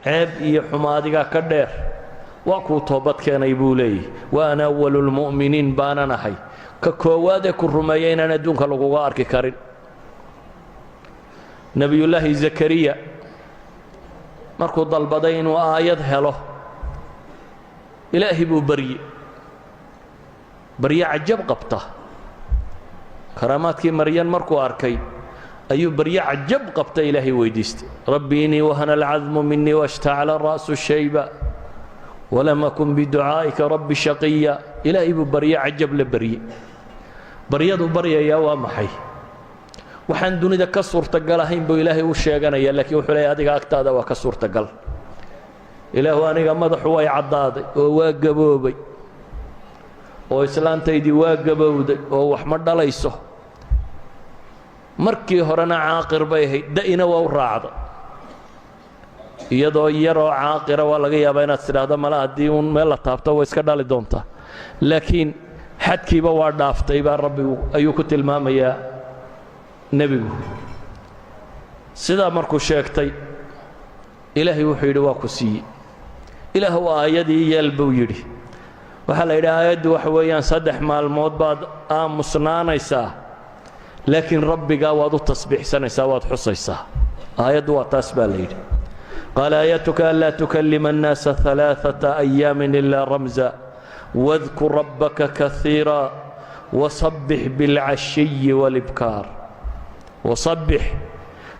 ceeb iyo xumaadiga ka dheer waa kuu toobad keenay buu leeyahy wa ana awwalulmu'miniin baanan ahay ka koowaadee ku rumeeya inaan adduunka laguga arki karin nebiyullaahi zakariya markuu dalbaday inuu aayad helo ilaahi buu barye cajab qabta karaamaadkii maryan markuu arkay ayuu barye cajab qabta ilaahay weydiistay rabbi innii wahana alcadmu minii washtacala ra'su shayba walam akun biducaa'ika rabbi shaqiya ilaahay buu barye cajab la barye baryadu baryayaa waa maxay waxaan dunida ka suurtagal ahayn buu ilaahay u sheeganaya laakiin wuxuu leeyahay adiga agtaada waa ka suurtagal ilaahu aniga madaxu way caddaaday oo waa gaboobay oo islaantaydii waa gabowday oo wax ma dhalayso markii horena caaqir bay ahayd da'ina waa u raacday iyadoo yaroo caaqira waa laga yaabaa inaad tidhaahdo mala haddii uun meel la taabto way iska dhali doontaa laakiin xadkiiba waa dhaaftay baa rabbigu ayuu ku tilmaamayaa nebigu sidaa markuu sheegtay ilaahay wuxuu yidhi waa ku siiyey ilaahu aayadii yeel buu yidhi waxaa la yidhi aayaddu waxa weeyaan 3 maalmood baad aamusnaanaysaa laakiin rabbigaa waad u tasbiixsanaysaa waad xusaysaa aayaddu waa taas baa la yidhi qaala aayatuka anlaa tukallima annaasa 3 أyaamin ilaa ramza واذكر ربك كثيرا وصبح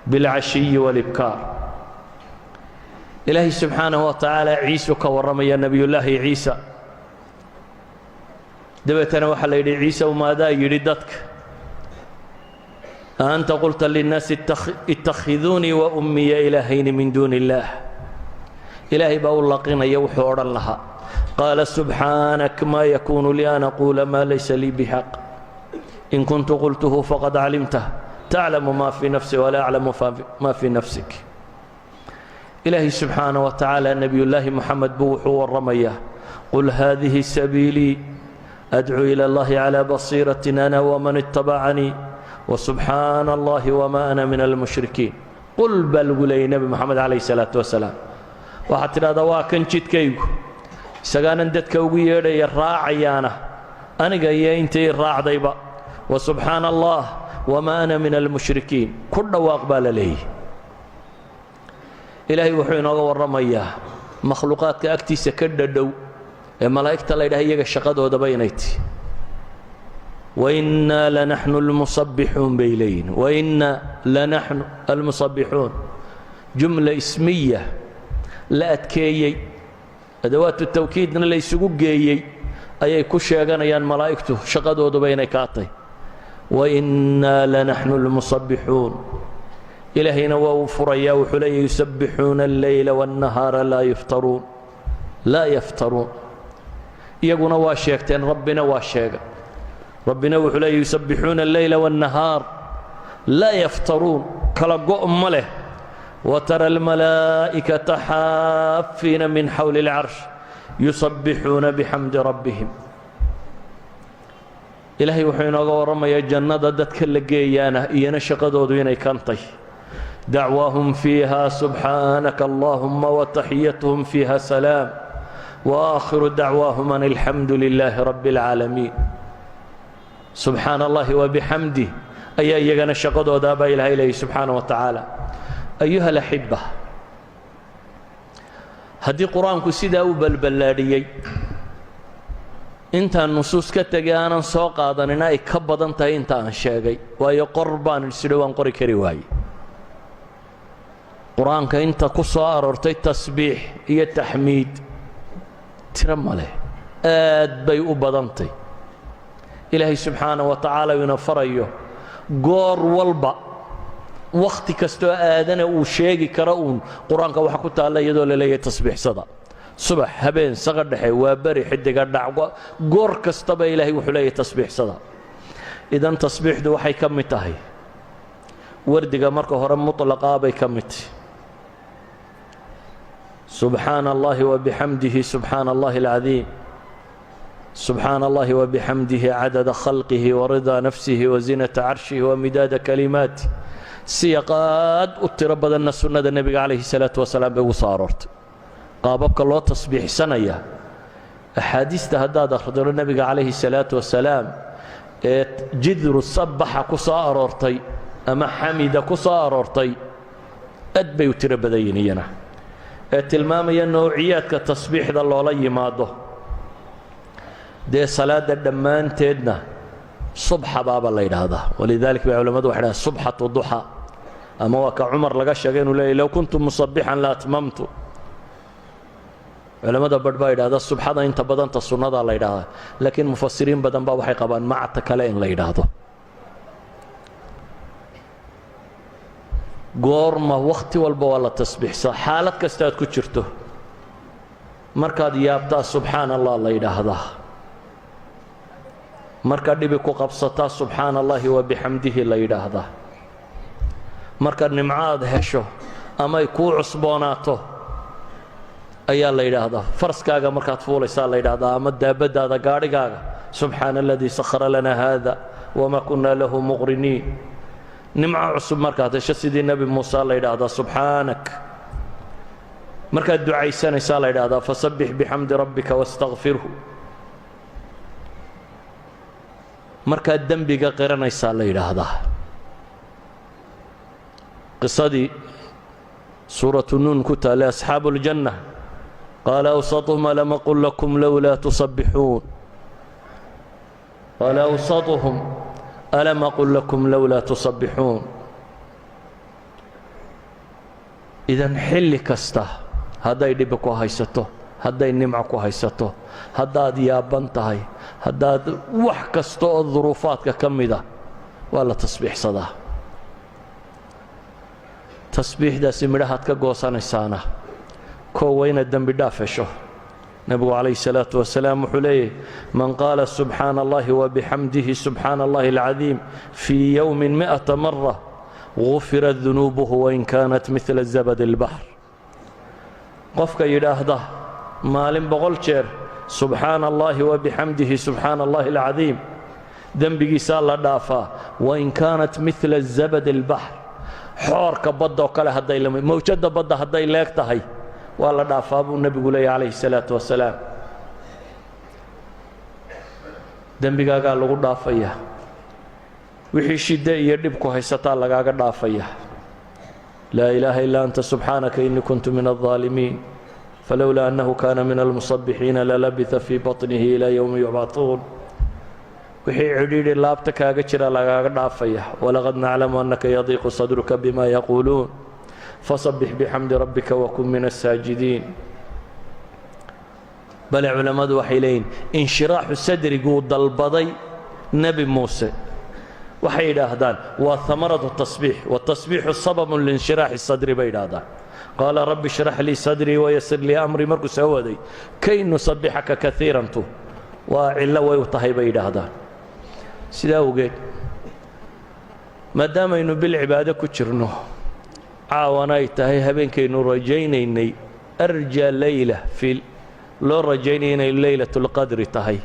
بالعشي والإبكار إلهي سبحانه وتعالى عيسى كورمي نبي الله عيسى دبتنا وحل يدي عيسى وماذا يريدتك أنت قلت للناس اتخذوني وأمي إلهين من دون الله إلهي بقول لقنا يوحور لها قال سبحانك ما يكون لي أن أقول ما ليس لي بحق إن كنت قلته فقد علمته تعلم ما في نفسي ولا أعلم ما في نفسك إلهي سبحانه وتعالى نبي الله محمد بوح والرمية قل هذه سبيلي أدعو إلى الله على بصيرة أنا ومن اتبعني وسبحان الله وما أنا من المشركين قل بل قلي نبي محمد عليه الصلاة والسلام وحتى هذا واكن جدكيكو isagaanan dadka ugu yeedhaya raacayaana aniga iyo intay raacdayba wa subxaana allah wamaa ana min almushrikiin ku dhawaaq baa la leeyahy ilaahay wuxuu inooga warramayaa makhluuqaadka agtiisa ka dhadhow ee malaa'igta la yidhaha iyaga shaqadoodaba inay tihi wainnaa lanaxnu almusabbixuun bay leeyihin wainnaa lanaxnu almusabbixuun jumla ismiya la adkeeyey أدوات التوكيد اللي يسوق جيي أي كشيء جانا ملائكته شقدوا بين كاتي وإنا لنحن المصبحون إلهنا وفريا وحلي يسبحون الليل والنهار لا يفترون يقولون واشيكتين ربنا واشيك ربنا وحلي يسبحون الليل والنهار لا يفترون كلا قوم مله وترى الملائكة حافين من حول العرش يسبحون بحمد ربهم إلهي وحينا ورمى يا جنة دتك اللقيانة إيانا شقدود ويني كانطي دعواهم فيها سبحانك اللهم وتحيتهم فيها سلام وآخر دعواهم أن الحمد لله رب العالمين سبحان الله وبحمده أي يغنى شقدود أبا إلهي سبحانه وتعالى أيها الأحبة هذه قرآن كسيدة وبالبلادية أنت النصوص كتجانا ساق هذا ناي كبدا أنت عن شيء وهي قربان السلوان قري كرواي قرآن كأنت قصار أرتي تسبيح هي تحميد ترمله بي أبدانتي إلهي سبحانه وتعالى ينفريه قار والبا وقت كستو آدنا وشيء كرؤون قرآن كوحة كنت الله يدل لي تصبيح صدا صبح هبين صغر دحي وبري حد قرد قور كستبا إلهي وحلي تصبيح صدا إذا تصبيح دو حي كم تهي ورد مركو هرم مطلقا بي كمت سبحان الله وبحمده سبحان الله العظيم سبحان الله وبحمده عدد خلقه ورضا نفسه وزنة عرشه ومداد كلماته siyaqaad u tiro badanna sunnada nebiga calayhi salaatu wasalaam bay ugu soo aroortay qaababka loo tasbiixsanaya axaadiista haddaad akhrido nebiga calayhi salaatu wasalaam ee jidru sabbaxa ku soo aroortay ama xamida ku soo aroortay aad bay u tiro badan yihiin iyana ee tilmaamaya noociyaadka tasbiixda loola yimaado dee salaada dhammaanteedna subxa baaba la yidhaahdaa walidaalika bay culamadu waxay dhahaan subxatu duxa ama waa ka cumar laga sheegay inuu leeyahy low kuntu musabbixan la atmamtu culamada badh baa yidhahda subxada inta badanta sunnadaa la yidhaahdaa laakiin mufasiriin badan baa waxay qabaan macta kale in la yidhaahdo goorma wakhti walba waa la tasbiixsaa xaalad kasta aad ku jirto markaad yaabtaa subxaana allah la yidhaahdaa markaad dhibi ku qabsataa subxaana allahi wa bixamdihi la yidhaahdaa markaad nimco aad hesho ama ay kuu cusboonaato ayaa la yidhaahdaa faraskaaga markaad fuulaysaa la yidhaahdaa ama daabadaada gaadhigaaga subxaana aladii sakhara lana haada wamaa kunna lahu muqriniin nimco cusub markaad hesho sidii nebi muuse la yidhaahdaa subxaanak markaad ducaysanaysaa la yidhaahdaa fasabbix bixamdi rabbika wastakfirhu markaad dembiga qiranaysaa la yidhaahdaa qisadii suuratu nuun ku taallay asxaabu اljanna qaala awsatuhum alam aqul lakum lowlaa tusabbixuun qaala awsatuhum alam aqul lakum lowlaa tusabbixuun idan xilli kasta hadday dhibi ku haysato hadday nimco ku haysato haddaad yaaban tahay haddaad wax kasta oo duruufaadka ka mida waa la tasbiixsadaa tasbiixdaasi midhahaad ka goosanaysaana koo waa inaad dembi dhaaf hesho nebigu calayhi salaatu wasalaam wuxuu leeyahy man qaala subxaana allahi wabixamdihi subxaana allahi alcadiim fii yowmin 100 mara gufirat dunuubuhu wain kaanat midla zabad اlbaxr qofka yidhaahda maalin 100 jeer subxaana allahi wabixamdihi subxaana allahi alcadiim dembigiisaa la dhaafaa wain kaanat midla zabad اlbaxr xoorka badda oo kale hadday mawjadda badda hadday leeg tahay waa la dhaafaa buu nebigu leeyahy calayhi salaatu wasalaam dembigaagaa lagu dhaafaya wixii shidde iyo dhib ku haysataa lagaaga dhaafaya laa ilaaha illaa anta subxaanaka innii kuntu min aldaalimiin falowlaa annahu kaana min almusabbixiina lalabita fii baطnihi ilaa yowmi yubcatuun wixii cidhiidhi laabta kaaga jira lagaaga dhaafaya walaqad naclamu annaka yadiiqu sadruka bima yaquuluun fasabbix bixamdi rabbika wakun min asaajidiin bale culammadu waxay leeyihin inshiraaxu sadriguu dalbaday nebi muuse waxay yidhaahdaan waa hamaratu tasbiix watasbiixu sababun liinshiraaxi sadri bay yidhaahdaan qaala rabbi ishrax lii sadrii wayasir lii amrii markuu soo waday kay nusabbixaka kaiirantu waa cillo way u tahay bay yidhaahdaan sidaa awgeed maadaamaynu bilcibaado ku jirno caawana ay tahay habeenkaynu rajaynaynay arja leyla loo rajaynaya inay leylatulqadri tahay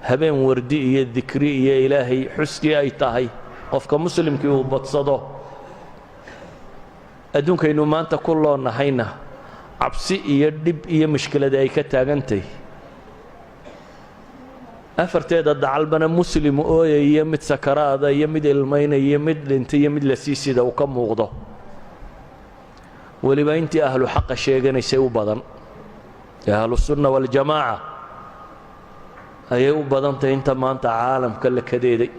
habeen wardi iyo dikri iyo ilaahay xuskii ay tahay qofka muslimkii uu badsado adduunkaynu maanta ku loonnahayna cabsi iyo dhib iyo mushkilada ay ka taagantahy afarteeda dacalbana muslim ooyay iyo mid sakaraada iyo mid ilmaynaya iyo mid dhintay iyo mid la sii sida uu ka muuqdo weliba intii ahlu xaqa sheeganaysay u badan ee ahlusunna waljamaaca ayay u badan tahay inta maanta caalamka la kadeeday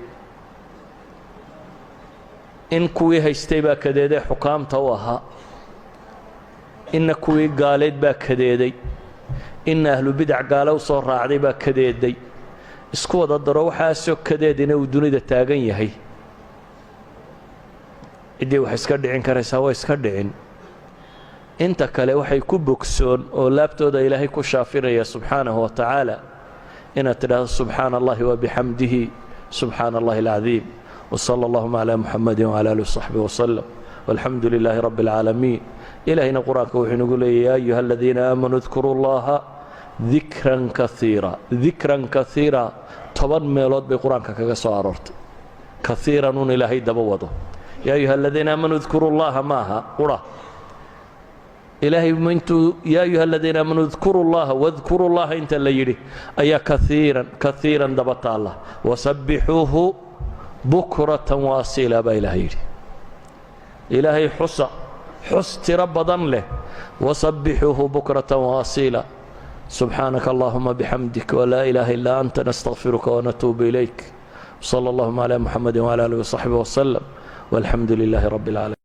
in kuwii haystay baa kadeeday xukaamta u ahaa inna kuwii gaaleed baa kadeeday inna ahlu bidac gaale u soo raacday baa kadeeday isku wada daro waxaasoo kadeedina uu dunida taagan yahay ciddii wax iska dhicin karaysaa waa iska dhicin inta kale waxay ku bogsoon oo laabtooda ilaahay ku shaafinaya subxaanahu wa tacaala inaad tidhaahdo subxaana allahi wabixamdihi subxaana allahi alcadiim wsala allahuma calaa muxamadi wcala alih wsaxbihi wslem walxamdu lilaahi rabbi اlcaalamiin ilaahayna qur-aanka wuxuu inagu leeyay ya ayuha aladiina aamanuu dkuruu llaha dikran kaiira dikran kaiira 10 meelood bay qur-aanka kaga soo aroortay kaiiran un ilaahay daba wado yaa ayuha aladiina aamanuu dkuru llaha maaha qura ilaahay intuu yaa ayuha aladiina aamanuu dkuru llaha wadkuru llaha inta la yidhi ayaa kaiiran daba taalla wasabbixuuhu bukratan waasiila baa ilaahay yidhi ilaahay xus tiro badan leh wasabbixuuhu bukratan waasiila subxaanaka allahuma bixamdik walaa ilaaha illaa anta nastaqfiruka wanatuubu ilayk sala allahuma calaa muxamadi wcala aalihi wasaxbihi wasalam walxamdu lilaahi rabbi اlcaalamiin